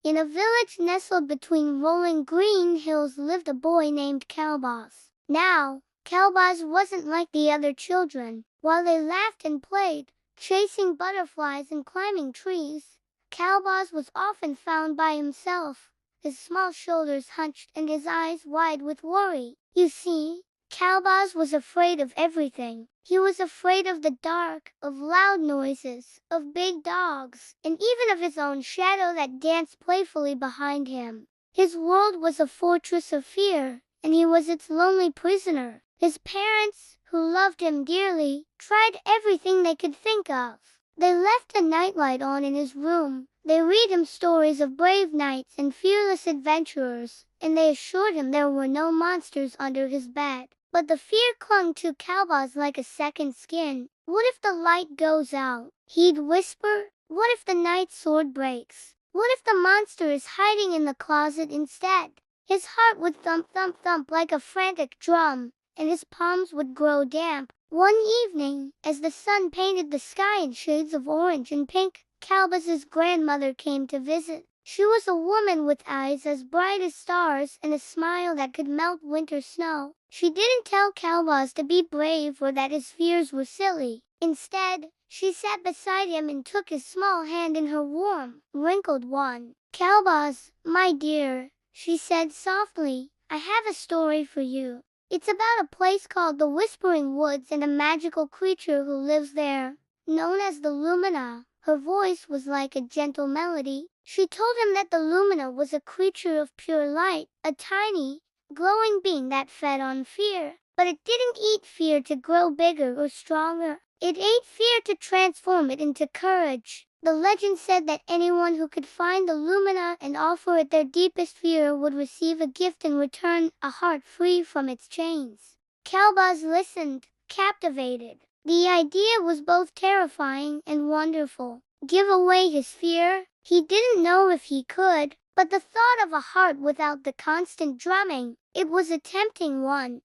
In a village nestled between rolling green hills lived a boy named Qalbaz. Now, Qalbaz wasn't like the other children. While they laughed and played, chasing butterflies and climbing trees, Qalbaz was often found by himself, his small shoulders hunched and his eyes wide with worry. You see, Qalbaz was afraid of everything. He was afraid of the dark, of loud noises, of big dogs, and even of his own shadow that danced playfully behind him. His world was a fortress of fear, and he was its lonely prisoner. His parents, who loved him dearly, tried everything they could think of. They left a nightlight on in his room. They read him stories of brave knights and fearless adventurers, and they assured him there were no monsters under his bed. But the fear clung to Qalbaz like a second skin. What if the light goes out? He'd whisper. What if the knight's sword breaks? What if the monster is hiding in the closet instead? His heart would thump, thump, thump like a frantic drum, and his palms would grow damp. One evening, as the sun painted the sky in shades of orange and pink, Qalbaz's grandmother came to visit. She was a woman with eyes as bright as stars and a smile that could melt winter snow. She didn't tell Qalbaz to be brave or that his fears were silly. Instead, she sat beside him and took his small hand in her warm, wrinkled one. "Qalbaz, my dear," she said softly, "I have a story for you. It's about a place called the Whispering Woods and a magical creature who lives there, known as the Lumina." Her voice was like a gentle melody. She told him that the Lumina was a creature of pure light, a tiny, glowing being that fed on fear. But it didn't eat fear to grow bigger or stronger. It ate fear to transform it into courage. The legend said that anyone who could find the Lumina and offer it their deepest fear would receive a gift in return, a heart free from its chains. Qalbaz listened, captivated. The idea was both terrifying and wonderful. Give away his fear? He didn't know if he could, but the thought of a heart without the constant drumming, it was a tempting one.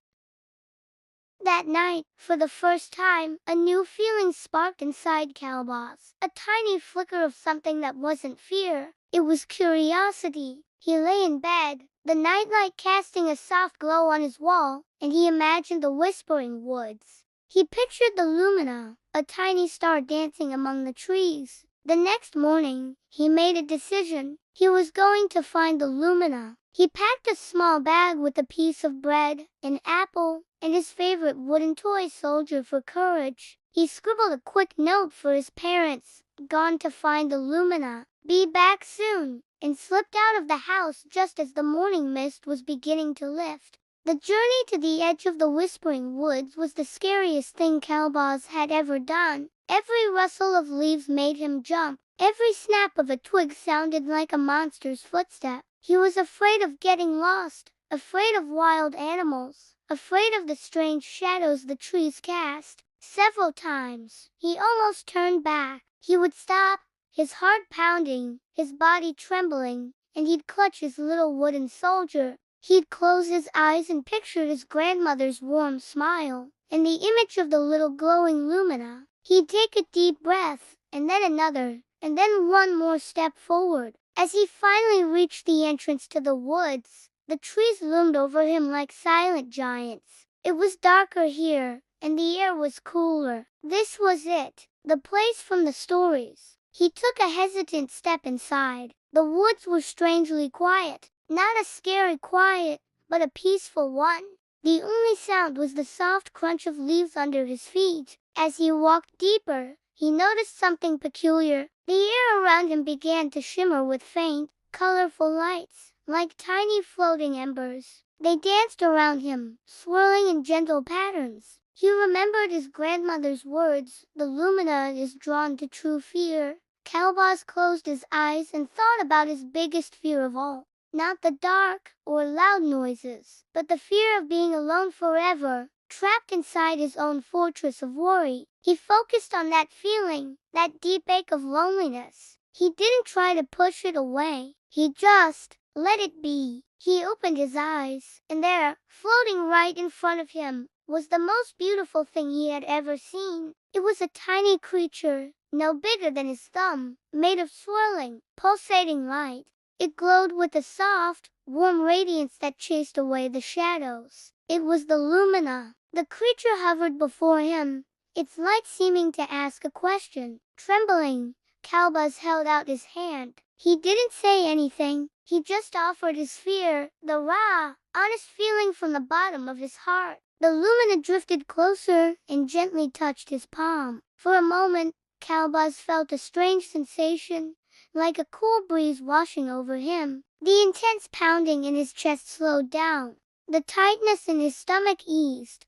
That night, for the first time, a new feeling sparked inside Qalbaz. A tiny flicker of something that wasn't fear. It was curiosity. He lay in bed, the nightlight casting a soft glow on his wall, and he imagined the Whispering Woods. He pictured the Lumina, a tiny star dancing among the trees. The next morning, he made a decision. He was going to find the Lumina. He packed a small bag with a piece of bread, an apple, and his favorite wooden toy soldier for courage. He scribbled a quick note for his parents, "Gone to find the Lumina. Be back soon," and slipped out of the house just as the morning mist was beginning to lift. The journey to the edge of the Whispering Woods was the scariest thing Qalbaz had ever done. Every rustle of leaves made him jump. Every snap of a twig sounded like a monster's footstep. He was afraid of getting lost, afraid of wild animals, afraid of the strange shadows the trees cast. Several times, he almost turned back. He would stop, his heart pounding, his body trembling, and he'd clutch his little wooden soldier. He'd close his eyes and picture his grandmother's warm smile, and the image of the little glowing Lumina. He'd take a deep breath, and then another, and then one more step forward. As he finally reached the entrance to the woods, the trees loomed over him like silent giants. It was darker here, and the air was cooler. This was it, the place from the stories. He took a hesitant step inside. The woods were strangely quiet. Not a scary quiet, but a peaceful one. The only sound was the soft crunch of leaves under his feet. As he walked deeper, he noticed something peculiar. The air around him began to shimmer with faint, colorful lights, like tiny floating embers. They danced around him, swirling in gentle patterns. He remembered his grandmother's words, "The Lumina is drawn to true fear." Qalbaz closed his eyes and thought about his biggest fear of all. Not the dark or loud noises, but the fear of being alone forever, trapped inside his own fortress of worry. He focused on that feeling, that deep ache of loneliness. He didn't try to push it away. He just let it be. He opened his eyes, and there, floating right in front of him, was the most beautiful thing he had ever seen. It was a tiny creature, no bigger than his thumb, made of swirling, pulsating light. It glowed with a soft, warm radiance that chased away the shadows. It was the Lumina. The creature hovered before him, its light seeming to ask a question. Trembling, Qalbaz held out his hand. He didn't say anything. He just offered his fear, the raw, honest feeling from the bottom of his heart. The Lumina drifted closer and gently touched his palm. For a moment, Qalbaz felt a strange sensation, like a cool breeze washing over him. The intense pounding in his chest slowed down. The tightness in his stomach eased.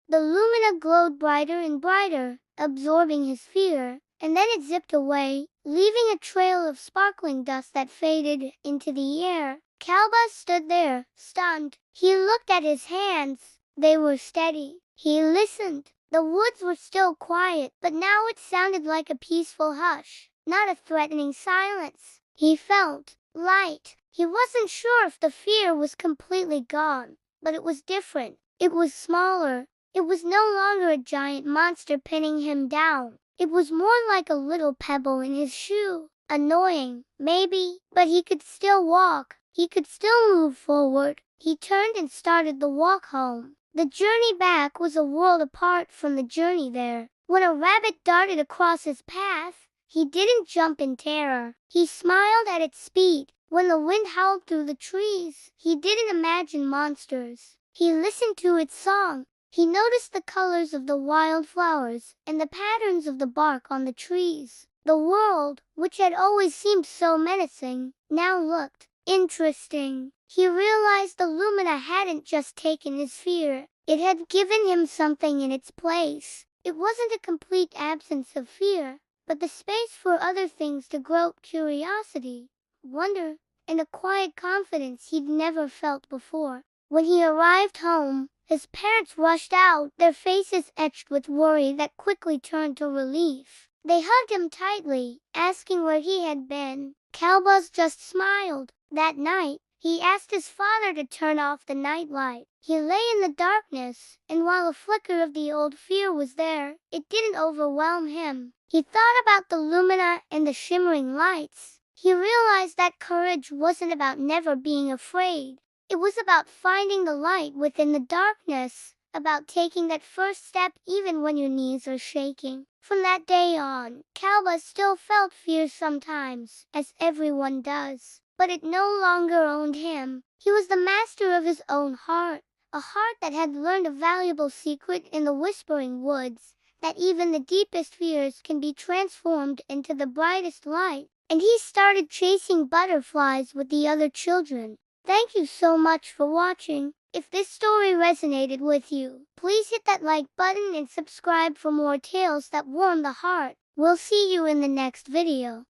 The Lumina glowed brighter and brighter, absorbing his fear, and then it zipped away, leaving a trail of sparkling dust that faded into the air. Qalbaz stood there, stunned. He looked at his hands. They were steady. He listened. The woods were still quiet, but now it sounded like a peaceful hush, not a threatening silence. He felt light. He wasn't sure if the fear was completely gone, but it was different. It was smaller. It was no longer a giant monster pinning him down. It was more like a little pebble in his shoe. Annoying, maybe, but he could still walk. He could still move forward. He turned and started the walk home. The journey back was a world apart from the journey there. When a rabbit darted across his path, he didn't jump in terror. He smiled at its speed. When the wind howled through the trees, he didn't imagine monsters. He listened to its song. He noticed the colors of the wildflowers and the patterns of the bark on the trees. The world, which had always seemed so menacing, now looked interesting. He realized the Lumina hadn't just taken his fear. It had given him something in its place. It wasn't a complete absence of fear, but the space for other things to grow: curiosity, wonder, and a quiet confidence he'd never felt before. When he arrived home, his parents rushed out, their faces etched with worry that quickly turned to relief. They hugged him tightly, asking where he had been. Qalbaz just smiled. That night, he asked his father to turn off the nightlight. He lay in the darkness, and while a flicker of the old fear was there, it didn't overwhelm him. He thought about the Lumina and the shimmering lights. He realized that courage wasn't about never being afraid. It was about finding the light within the darkness, about taking that first step even when your knees are shaking. From that day on, Qalbaz still felt fear sometimes, as everyone does, but it no longer owned him. He was the master of his own heart, a heart that had learned a valuable secret in the whispering woods, that even the deepest fears can be transformed into the brightest light. And he started chasing butterflies with the other children. Thank you so much for watching. If this story resonated with you, please hit that like button and subscribe for more tales that warm the heart. We'll see you in the next video.